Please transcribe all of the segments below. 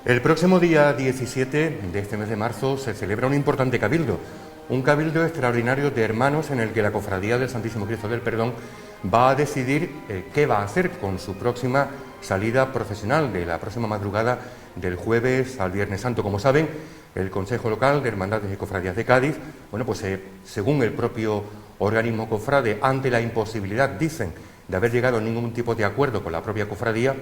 El próximo día 17 de este mes de marzo se celebra un importante cabildo, un cabildo extraordinario de hermanos en el que la Cofradía del Santísimo Cristo del Perdón va a decidir qué va a hacer con su próxima salida procesional de la próxima madrugada del jueves al Viernes Santo. Como saben, el Consejo Local de Hermandades y Cofradías de Cádiz, según el propio organismo cofrade, ante la imposibilidad, dicen, de haber llegado a ningún tipo de acuerdo con la propia cofradía,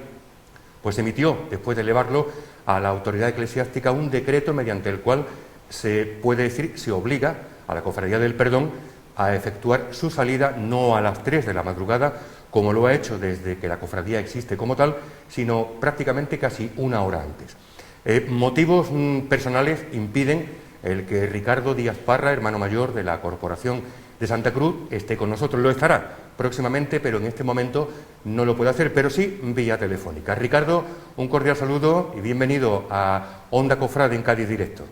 pues emitió, después de elevarlo a la autoridad eclesiástica, un decreto mediante el cual se puede decir, se obliga a la Cofradía del Perdón a efectuar su salida no a las 3 de la madrugada, como lo ha hecho desde que la cofradía existe como tal, sino prácticamente casi una hora antes. Motivos personales impiden el que Ricardo Díaz Parra, hermano mayor de la Corporación de Santa Cruz, esté con nosotros. Lo estará próximamente, pero en este momento no lo puede hacer, pero sí vía telefónica. Ricardo, un cordial saludo y bienvenido a Onda Cofrade en Cádiz Directo.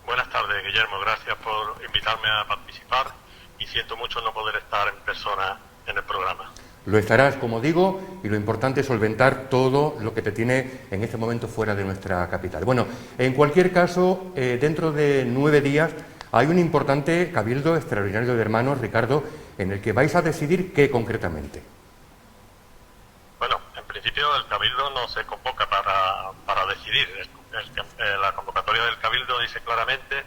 Buenas tardes, Guillermo. Gracias por invitarme a participar y siento mucho no poder estar en persona en el programa. Lo estarás, como digo, y lo importante es solventar todo lo que te tiene en este momento fuera de nuestra capital. Bueno, en cualquier caso, dentro de 9 días hay un importante cabildo extraordinario de hermanos, Ricardo, en el que vais a decidir qué concretamente. Bueno, en principio el cabildo no se convoca para decidir. La convocatoria del cabildo dice claramente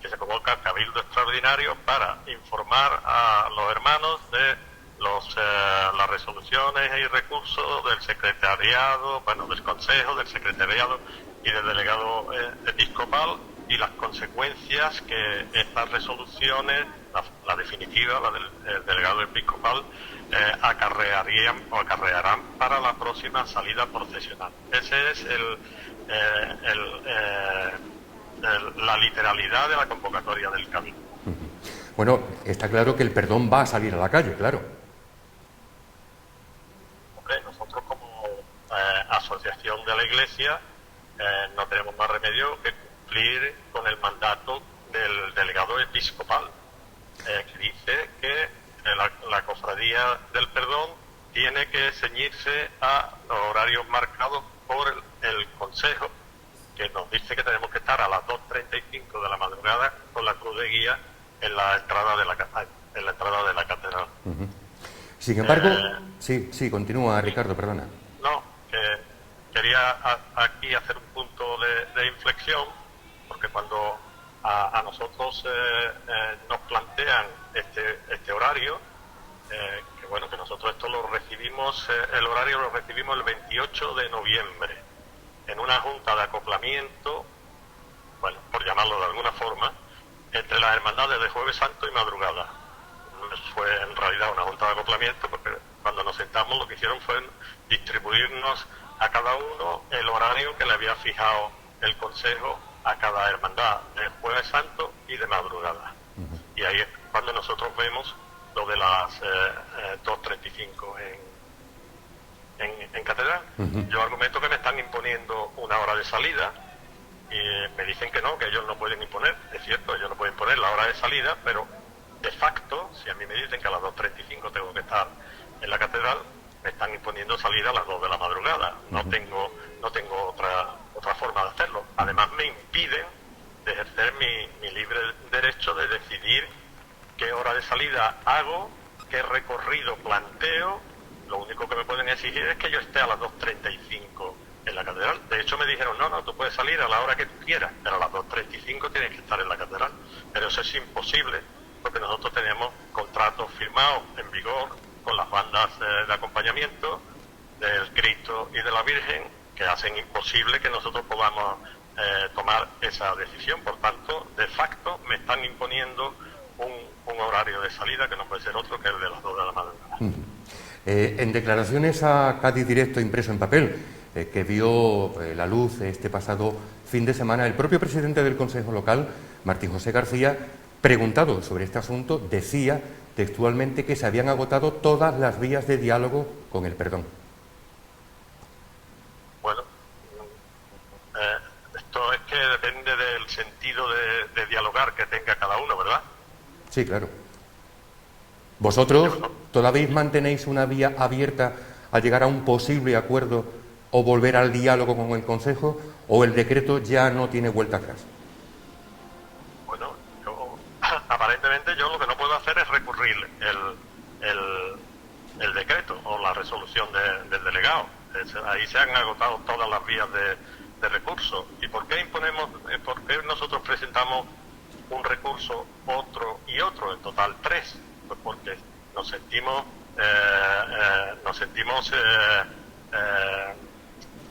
que se convoca el cabildo extraordinario para informar a los hermanos de las resoluciones y recursos del secretariado, del consejo, del secretariado y del delegado episcopal, y las consecuencias que estas resoluciones, la definitiva, la del delegado episcopal, acarrearán para la próxima salida procesional. Ese es la literalidad de la convocatoria del cabildo. Bueno, está claro que el perdón va a salir a la calle, claro. Hombre, nosotros como asociación de la Iglesia no tenemos más remedio que cumplir con el mandato del delegado episcopal, que dice que la Cofradía del Perdón tiene que ceñirse a los horarios marcados por el Consejo, que nos dice que tenemos que estar a las 2:35 de la madrugada con la cruz de guía en la entrada de la catedral. Uh-huh. Sin embargo, sí, continúa, Ricardo, perdona. No, quería aquí hacer un punto de inflexión, porque cuando a nosotros nos plantean este horario, que nosotros esto lo recibimos, el horario lo recibimos el 28 de noviembre, en una junta de acoplamiento, por llamarlo de alguna forma, entre las hermandades de Jueves Santo y Madrugada. Fue en realidad una junta de acoplamiento, porque cuando nos sentamos lo que hicieron fue distribuirnos a cada uno el horario que le había fijado el Consejo a cada hermandad de Jueves Santo y de Madrugada. Uh-huh. Y ahí es cuando nosotros vemos lo de las 2:35 en catedral. Uh-huh. Yo argumento que me están imponiendo una hora de salida y me dicen que no, que ellos no pueden imponer. Es cierto, ellos no pueden imponer la hora de salida, pero de facto, si a mí me dicen que a las 2:35 tengo que estar en la catedral, me están imponiendo salida a las 2 de la madrugada. Uh-huh. No tengo otra forma de hacerlo. Además me impiden de ejercer mi libre derecho de decidir qué hora de salida hago, qué recorrido planteo. Lo único que me pueden exigir es que yo esté a las 2:35 en la catedral. De hecho me dijeron, no, tú puedes salir a la hora que tú quieras, pero a las 2:35 tienes que estar en la catedral. Pero eso es imposible, porque nosotros tenemos contratos firmados en vigor con las bandas de acompañamiento del Cristo y de la Virgen, que hacen imposible que nosotros podamos tomar esa decisión. Por tanto, de facto me están imponiendo un horario de salida que no puede ser otro que el de las 2 de la madrugada. En declaraciones a Cádiz Directo impreso en papel, que vio la luz este pasado fin de semana, el propio presidente del Consejo Local, Martín José García, preguntado sobre este asunto, decía textualmente que se habían agotado todas las vías de diálogo con el perdón. Bueno, esto es que depende del sentido de dialogar que tenga cada uno, ¿verdad? Sí, claro. ¿Vosotros todavía mantenéis una vía abierta a llegar a un posible acuerdo o volver al diálogo con el Consejo, o el decreto ya no tiene vuelta atrás? Bueno, aparentemente yo lo que no puedo hacer es recurrir el decreto o la resolución del delegado. Ahí se han agotado todas las vías de recurso. ¿Y por qué por qué nosotros presentamos un recurso, otro y otro, en total 3? Pues porque nos sentimos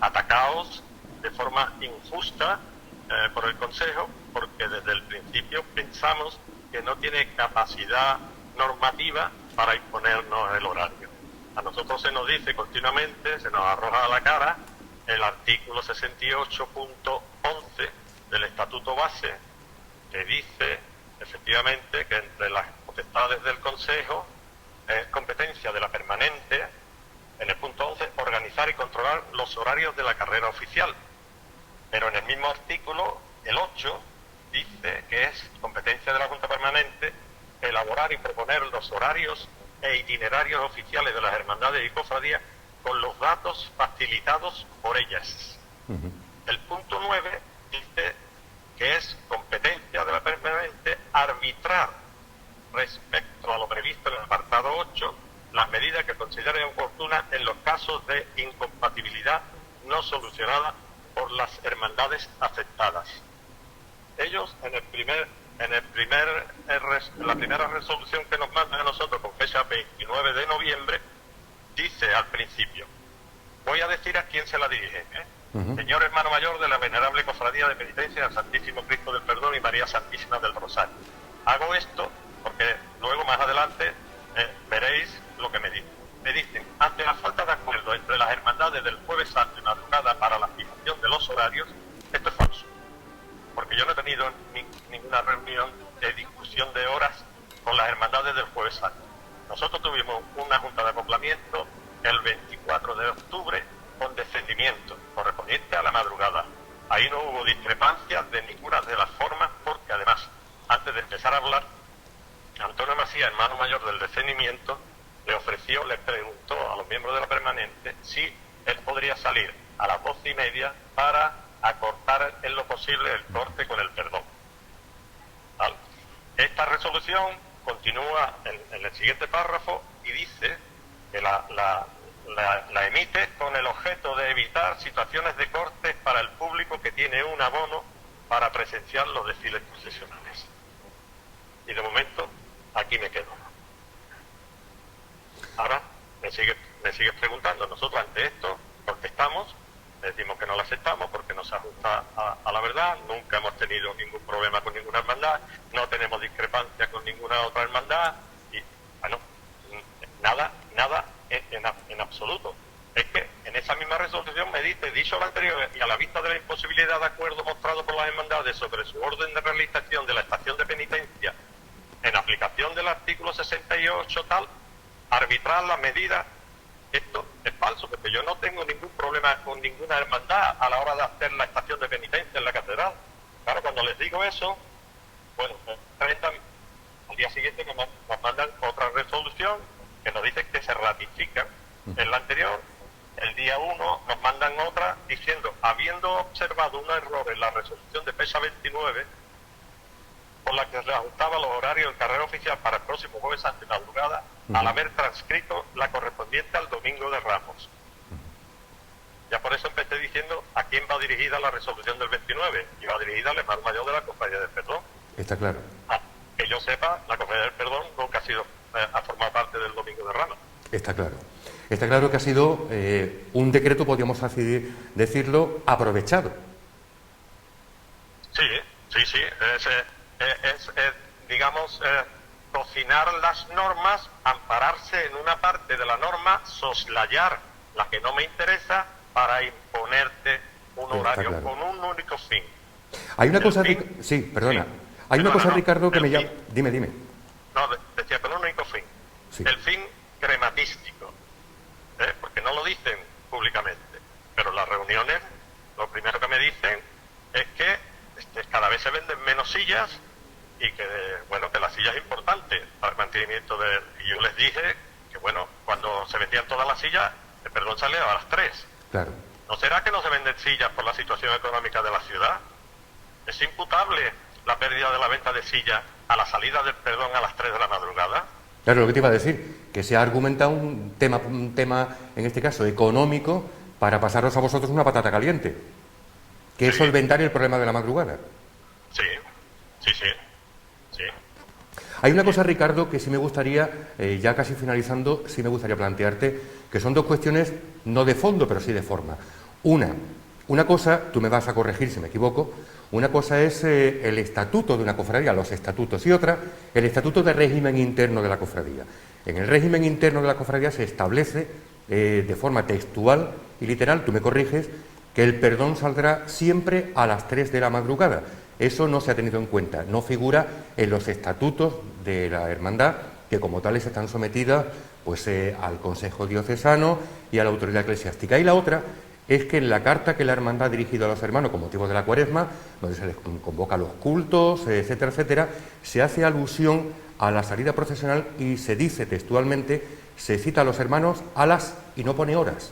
atacados de forma injusta por el Consejo, porque desde el principio pensamos que no tiene capacidad normativa para imponernos el horario. A nosotros se nos dice continuamente, se nos arroja a la cara el artículo 68.11 del Estatuto Base, que dice efectivamente que entre las potestades del Consejo es competencia de la permanente, en el punto 11, organizar y controlar los horarios de la carrera oficial. Pero en el mismo artículo, el 8, dice que es competencia de la Junta Permanente elaborar y proponer los horarios e itinerarios oficiales de las hermandades y cofradías con los datos facilitados por ellas. El punto 9 dice que es competencia de la permanente arbitrar respecto a lo previsto en el apartado 8 las medidas que consideren oportunas en los casos de incompatibilidad no solucionada por las hermandades afectadas. Ellos en la primera resolución que nos mandan a nosotros con fecha 29 de noviembre dice al principio, voy a decir a quién se la dirige, Señor hermano mayor de la venerable cofradía de penitencia del Santísimo Cristo del Perdón y María Santísima del Rosario. Hago esto porque luego más adelante veréis lo que me dicen. Me dicen, ante la falta de acuerdo entre las hermandades del Jueves Santo y madrugada para la fijación de los horarios, esto es falso, porque yo no he tenido ninguna reunión de discusión de horas con las hermandades del Jueves Santo. Nosotros tuvimos una junta de acoplamiento el 24 de octubre con descendimiento correspondiente a la madrugada. Ahí no hubo discrepancias de ninguna de las formas, porque además, antes de empezar a hablar, Antonio Macías, hermano mayor del descendimiento, le preguntó a los miembros de la permanente si él podría salir a las 12:30 para acortar en lo posible el corte con el perdón. ¿Vale? Esta resolución continúa en el siguiente párrafo y dice que la emite con el objeto de evitar situaciones de cortes para el público que tiene un abono para presenciar los desfiles procesionales. Y de momento aquí me quedo. Ahora me sigues preguntando. Nosotros ante esto contestamos, le decimos que no lo aceptamos porque no se ajusta a la verdad. Nunca hemos tenido ningún problema con ninguna hermandad, no tenemos discrepancia con ninguna otra hermandad y bueno, nada en absoluto. Es que en esa misma resolución me dice, dicho lo anterior y a la vista de la imposibilidad de acuerdo mostrado por las hermandades sobre su orden de realización de la estación de penitencia en aplicación del artículo 68 tal, arbitrar la medida. Esto es falso, porque yo no tengo ningún problema con ninguna hermandad a la hora de hacer la estación de penitencia en la catedral. Claro, cuando les digo eso, bueno, al día siguiente nos mandan otra resolución que nos dice que se ratifica en la anterior. El día 1 nos mandan otra diciendo, habiendo observado un error en la resolución de fecha 29, por la que se ajustaba los horarios del carrera oficial para el próximo Jueves Santo y madrugada, al haber transcrito la correspondiente al Domingo de Ramos. Ya por eso empecé diciendo a quién va dirigida la resolución del 29, y va dirigida al hermano mayor de la Cofradía del Perdón. Está claro. Que yo sepa, la Cofradía del Perdón nunca ha formado parte del Domingo de Ramos. Está claro. Está claro que ha sido un decreto, podríamos así decirlo, aprovechado. Sí. Digamos, cocinar las normas, ampararse en una parte de la norma, soslayar la que no me interesa para imponerte un horario con un único fin. Hay una cosa... Sí, perdona. Hay una cosa, Ricardo, que me llama... Dime. No, decía, con un único fin. Sí. El fin crematístico. Porque no lo dicen públicamente. Pero en las reuniones, lo primero que me dicen es que cada vez se venden menos sillas y que, bueno, que la silla es importante para el mantenimiento de... Y yo les dije que, bueno, cuando se vendían todas las sillas, el perdón salía a las 3. Claro. ¿No será que no se venden sillas por la situación económica de la ciudad? ¿Es imputable la pérdida de la venta de sillas a la salida del perdón a las 3 de la madrugada? Claro, lo que te iba a decir, que se ha argumentado un tema en este caso económico para pasaros a vosotros una patata caliente, que es Sí. solventar el problema de la madrugada. Sí, sí, sí, sí. Hay una cosa, Ricardo, que sí me gustaría, ya casi finalizando, sí me gustaría plantearte, que son dos cuestiones no de fondo, pero sí de forma. Una cosa, tú me vas a corregir si me equivoco, una cosa es el estatuto de una cofradía, los estatutos, y otra, el estatuto de régimen interno de la cofradía. En el régimen interno de la cofradía se establece de forma textual y literal, tú me corriges, que el perdón saldrá siempre a las 3 de la madrugada. Eso no se ha tenido en cuenta, no figura en los estatutos de la hermandad, que como tales están sometidas pues, al Consejo Diocesano y a la autoridad eclesiástica. Y la otra es que en la carta que la hermandad ha dirigido a los hermanos con motivo de la Cuaresma, donde se les convoca a los cultos, etcétera, etcétera, se hace alusión a la salida procesional y se dice textualmente, se cita a los hermanos a las y no pone horas.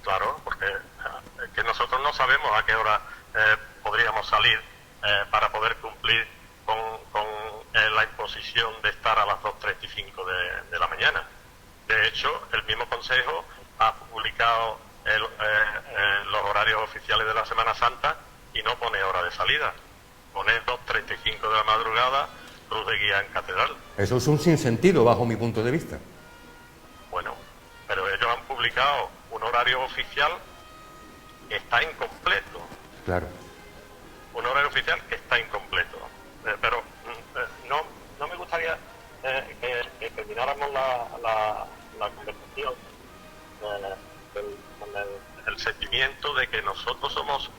Claro, porque que nosotros no sabemos a qué hora podríamos salir para poder cumplir con la imposición de estar a las 2:35 de la mañana. De hecho, el mismo Consejo ha publicado los horarios oficiales de la Semana Santa y no pone hora de salida. Pone 2:35 de la madrugada, cruz de guía en catedral. Eso es un sinsentido bajo mi punto de vista. Bueno, pero ellos han publicado un horario oficial que está incompleto. Claro. Un horario oficial que está incompleto. Pero no me gustaría que termináramos la conversación con el sentimiento de que nosotros somos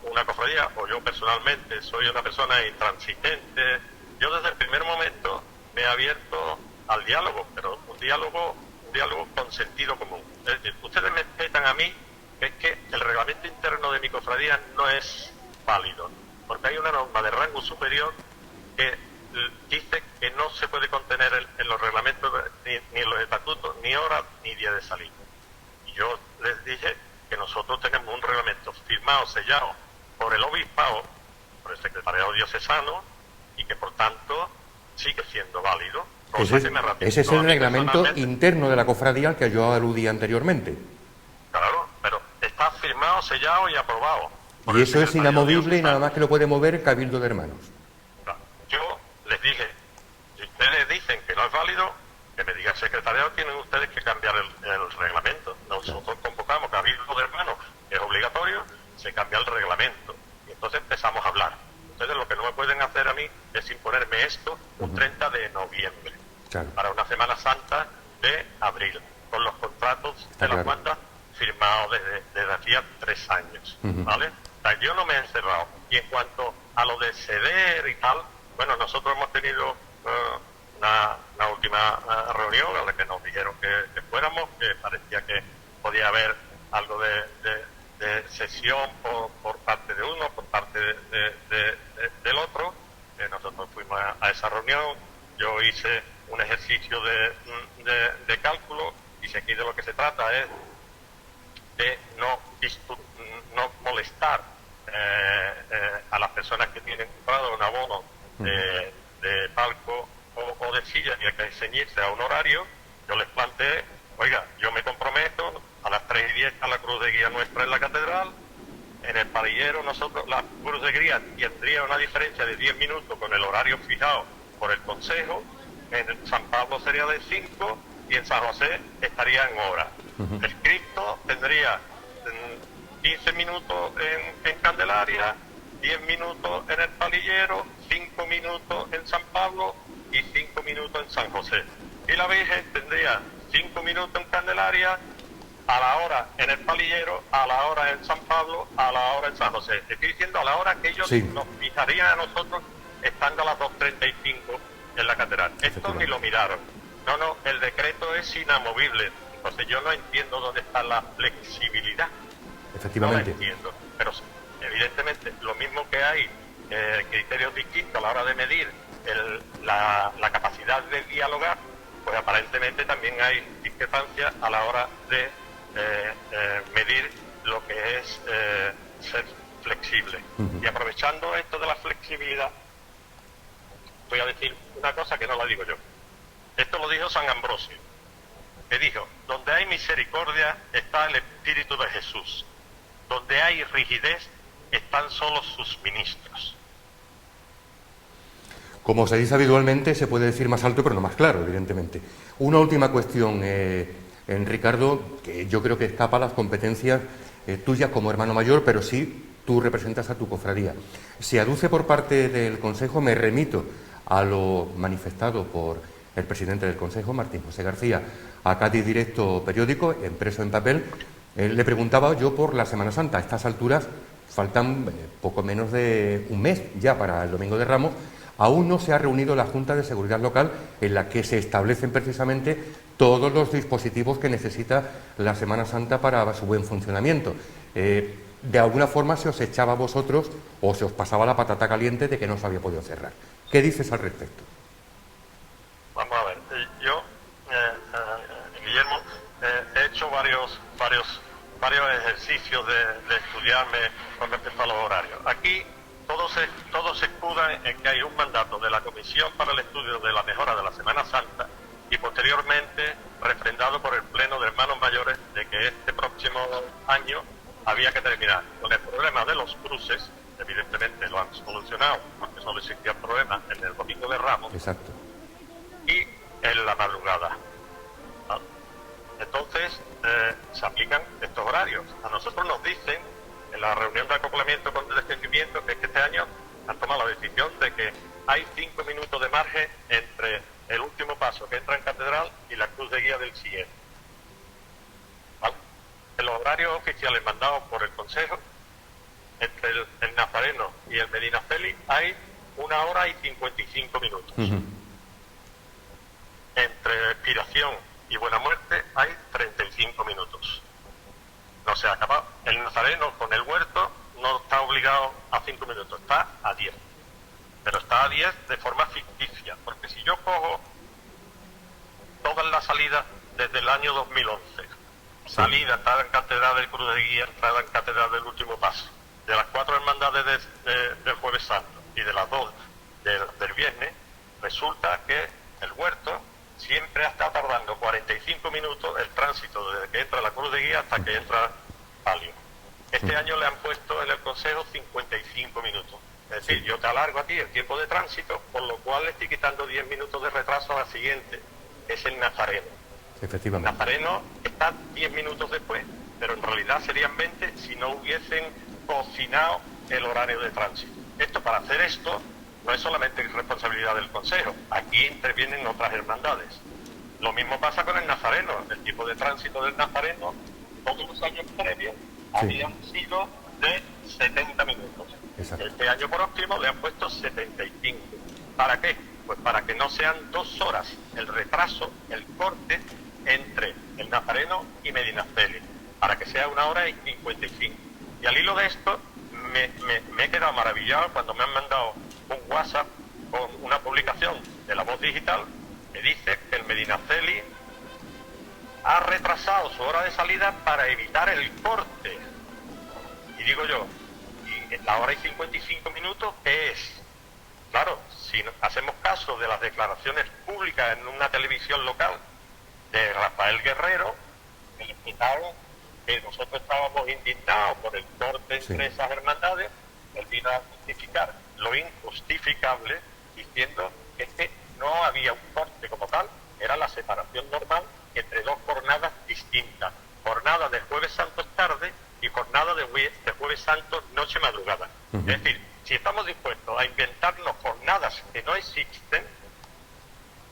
una cofradía, o yo personalmente soy una persona intransigente. Yo desde el primer momento me he abierto al diálogo, pero un diálogo con sentido común. Es decir, ustedes me respetan a mí, que es que el reglamento interno de mi cofradía no es válido, porque hay una norma de rango superior que dice que no se puede contener en los reglamentos ni en los estatutos ni hora ni día de salida. Y yo les dije que nosotros tenemos un reglamento firmado, sellado por el obispado, por el secretariado diocesano, y que por tanto sigue siendo válido. Ese es el reglamento interno de la cofradía al que yo aludí anteriormente. Claro, pero está firmado, sellado y aprobado. Y eso es inamovible y nada más que lo puede mover el Cabildo de Hermanos. Yo les dije, si ustedes dicen que no es válido, que me diga el secretariado, tienen ustedes que cambiar el reglamento. Nosotros convocamos Cabildo de Hermanos, que es obligatorio, se cambia el reglamento. Y entonces empezamos a hablar. Ustedes lo que no me pueden hacer a mí es imponerme esto un 30 de noviembre, claro, para una Semana Santa de abril, con los contratos de las bandas firmados desde hacía 3 años, ¿vale? O sea, yo no me he encerrado. Y en cuanto a lo de ceder y tal, bueno, nosotros hemos tenido una última reunión a la que nos dijeron que fuéramos, que parecía que podía haber algo de cesión por parte de uno, por parte del otro. Nosotros fuimos a esa reunión, yo hice un ejercicio de cálculo, y si aquí de lo que se trata es de no molestar a las personas que tienen comprado un abono de palco o de silla y hay que ceñirse a un horario. Yo les planteé, oiga, yo me comprometo a las 3:10 a la cruz de guía nuestra en la catedral. En el parillero nosotros, la cruz de guía tendría una diferencia de 10 minutos con el horario fijado por el Consejo. En San Pablo sería de 5 y en San José estaría en hora. El Cristo tendría 15 minutos en Candelaria, 10 minutos en el palillero, 5 minutos en San Pablo y 5 minutos en San José. Y la Virgen tendría 5 minutos en Candelaria, a la hora en el palillero, a la hora en San Pablo, a la hora en San José. Estoy diciendo a la hora que ellos nos fijarían a nosotros estando a las 2:35 en la catedral. Esto ni lo miraron. No, el decreto es inamovible. Entonces yo no entiendo dónde está la flexibilidad. Efectivamente. No la entiendo. Pero evidentemente lo mismo que hay criterios distintos a la hora de medir la capacidad de dialogar, pues pues aparentemente también hay discrepancias a la hora de medir lo que es ser flexible. Y aprovechando esto de la flexibilidad, voy a decir una cosa que no la digo yo. Esto lo dijo San Ambrosio, que dijo: donde hay misericordia está el Espíritu de Jesús, donde hay rigidez están solos sus ministros. Como se dice habitualmente, se puede decir más alto pero no más claro, evidentemente. Una última cuestión, Ricardo, que yo creo que escapa a las competencias tuyas como hermano mayor, pero sí tú representas a tu cofradía. Se aduce por parte del Consejo, me remito a lo manifestado por el presidente del Consejo, Martín José García, a Cádiz Directo Periódico, impreso en papel. Le preguntaba yo por la Semana Santa. A estas alturas faltan poco menos de un mes ya para el Domingo de Ramos. Aún no se ha reunido la Junta de Seguridad Local, en la que se establecen precisamente todos los dispositivos que necesita la Semana Santa para su buen funcionamiento. De alguna forma se os echaba a vosotros o se os pasaba la patata caliente de que no se había podido cerrar. ¿Qué dices al respecto? Vamos a ver, yo, Guillermo, he hecho varios ejercicios de estudiarme con respecto a los horarios. Aquí todo se escuda en que hay un mandato de la Comisión para el Estudio de la Mejora de la Semana Santa y posteriormente refrendado por el Pleno de Hermanos Mayores de que este próximo año había que terminar. Con el problema de los cruces, evidentemente lo han solucionado porque solo existía problema en el Domingo de Ramos. Exacto. Y en la madrugada. Entonces se aplican estos horarios. A nosotros nos dicen en la reunión de acoplamiento con descendimiento que este año han tomado la decisión de que hay 5 minutos de margen entre el último paso que entra en catedral y la cruz de guía del siguiente. ¿Vale? En los horarios oficiales mandados por el Consejo, entre el Nazareno y el Medinaceli hay 1 hora y 55 minutos. Entre expiración y Buena Muerte hay 35 minutos. No se ha acabado. El Nazareno con el huerto no está obligado a 5 minutos, está a 10. Pero está a 10 de forma ficticia, porque si yo cojo todas las salidas desde el año 2011, salida, entrada en Catedral del Cruz de Guía, entrada en Catedral del Último Paso, de las 4 hermandades del Jueves Santo y de las 2 del viernes, resulta que el huerto siempre ha estado tardando 45 minutos el tránsito desde que entra la Cruz de Guía hasta que entra Palio. Este año le han puesto en el Consejo 55 minutos. Es decir, yo te alargo a ti el tiempo de tránsito, por lo cual le estoy quitando 10 minutos de retraso a la siguiente, que es el Nazareno. Efectivamente. El Nazareno está 10 minutos después, pero en realidad serían 20 si no hubiesen cocinado el horario de tránsito. Para hacer esto no es solamente responsabilidad del Consejo, aquí intervienen otras hermandades. Lo mismo pasa con el Nazareno. El tipo de tránsito del Nazareno, todos los años previos, habían sido de 70 minutos. Exacto. Este año próximo le han puesto 75. ¿Para qué? Pues para que no sean 2 horas el retraso, el corte entre el Nazareno y Medinaceli, para que sea 1 hora y 55. Y al hilo de esto, me he quedado maravillado cuando me han mandado un WhatsApp con una publicación de La Voz Digital que dice que el Medinaceli ha retrasado su hora de salida para evitar el corte. Y digo yo, ¿y la hora y 55 minutos qué es? Claro, si hacemos caso de las declaraciones públicas en una televisión local de Rafael Guerrero, que le explicaron que nosotros estábamos indignados por el corte entre esas hermandades, él vino a justificar lo injustificable diciendo que no había un corte como tal, era la separación normal entre 2 jornadas distintas, jornada de Jueves Santo tarde y jornada de Jueves Santo noche madrugada. Es decir, si estamos dispuestos a inventarnos jornadas que no existen,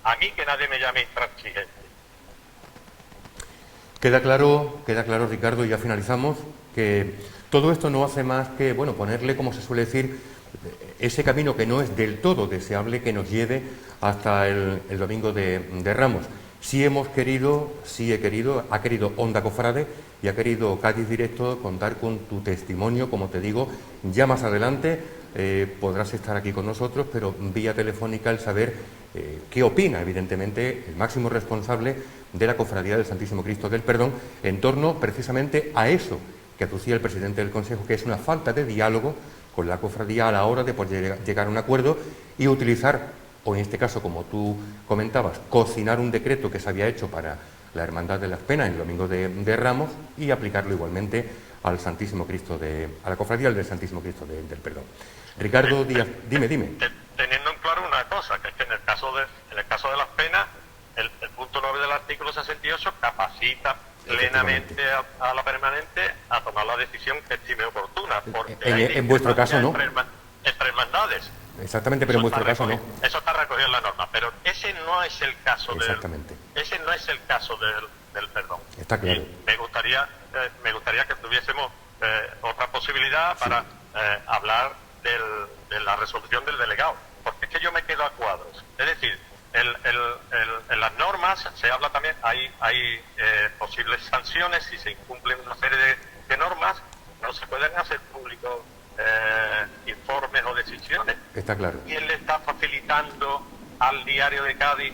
a mí que nadie me llame intransigente. Queda claro, Ricardo, y ya finalizamos, que todo esto no hace más que, bueno, ponerle, como se suele decir, ese camino que no es del todo deseable que nos lleve hasta el Domingo de Ramos. Sí he querido, ha querido Onda Cofrade y ha querido Cádiz Directo contar con tu testimonio, como te digo, ya más adelante, podrás estar aquí con nosotros, pero vía telefónica el saber qué opina, evidentemente, el máximo responsable de la Cofradía del Santísimo Cristo del Perdón en torno precisamente a eso que aducía el presidente del Consejo, que es una falta de diálogo con la cofradía a la hora de poder llegar a un acuerdo y utilizar, o en este caso, como tú comentabas, cocinar un decreto que se había hecho para la Hermandad de las Penas en el Domingo de Ramos y aplicarlo igualmente al Santísimo Cristo a la Cofradía del Santísimo Cristo del Perdón. Ricardo Díaz, dime. Teniendo en claro una cosa, que es que en el caso de las penas, el punto 9 del artículo 68 capacita plenamente a la permanente a tomar la decisión que estime oportuna. Porque en vuestro caso no. Entre hermandades. Exactamente, pero en vuestro caso no. Eso está recogido en la norma, pero ese no es el caso ese no es el caso del perdón. Está claro. Y me gustaría que tuviésemos otra posibilidad para hablar de la resolución del delegado, porque es que yo me quedo a cuadros. Es decir, en las normas se habla también, hay posibles sanciones si se incumplen una serie de normas, no se pueden hacer públicos informes o decisiones. Está claro. ¿Quién le está facilitando al Diario de Cádiz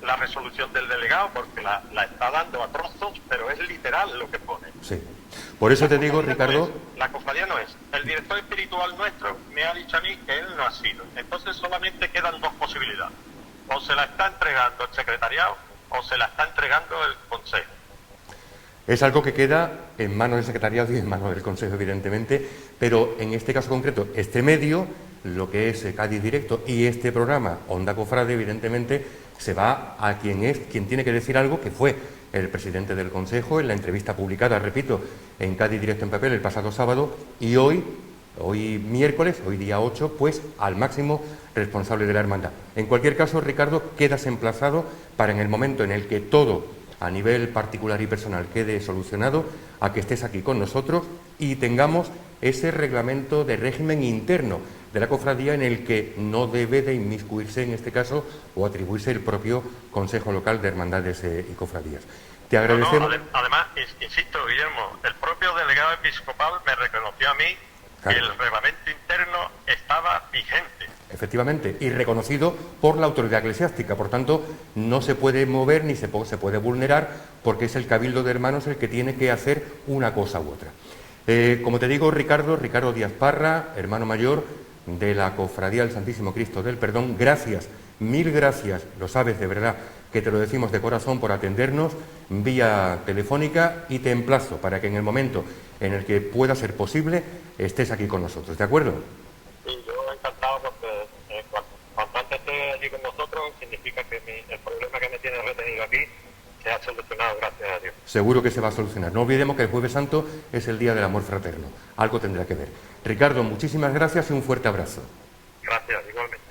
la resolución del delegado? Porque la está dando a trozos, pero es literal lo que pone. Sí. Por eso te digo, Ricardo... La cofradía no es. El director espiritual nuestro me ha dicho a mí que él no ha sido. Entonces solamente quedan dos posibilidades. O se la está entregando el secretariado o se la está entregando el Consejo. Es algo que queda en manos del secretariado y en manos del Consejo, evidentemente, pero en este caso concreto, este medio, lo que es Cádiz Directo y este programa, Onda Cofrade, evidentemente, se va a quien tiene que decir algo, que fue el presidente del Consejo en la entrevista publicada, repito, en Cádiz Directo en papel el pasado sábado, y hoy miércoles, hoy día 8, pues al máximo responsable de la hermandad. En cualquier caso, Ricardo, quedas emplazado para en el momento en el que todo a nivel particular y personal quede solucionado, a que estés aquí con nosotros y tengamos ese reglamento de régimen interno de la cofradía en el que no debe de inmiscuirse, en este caso, o atribuirse el propio Consejo Local de Hermandades y Cofradías. Te agradecemos. Además, insisto, Guillermo, el propio delegado episcopal me reconoció a mí que el reglamento interno estaba vigente. Efectivamente, y reconocido por la autoridad eclesiástica. Por tanto, no se puede mover ni se puede vulnerar, porque es el Cabildo de Hermanos el que tiene que hacer una cosa u otra. Como te digo, Ricardo Díaz Parra, hermano mayor de la Cofradía del Santísimo Cristo del Perdón, gracias, mil gracias, lo sabes de verdad, que te lo decimos de corazón, por atendernos vía telefónica, y te emplazo para que en el momento en el que pueda ser posible estés aquí con nosotros, ¿de acuerdo? Sí, yo encantado, porque cuanto antes esté allí con vosotros significa que el problema que me tiene retenido aquí se ha solucionado, gracias a Dios. Seguro que se va a solucionar. No olvidemos que el Jueves Santo es el Día del Amor Fraterno. Algo tendrá que ver. Ricardo, muchísimas gracias y un fuerte abrazo. Gracias, igualmente.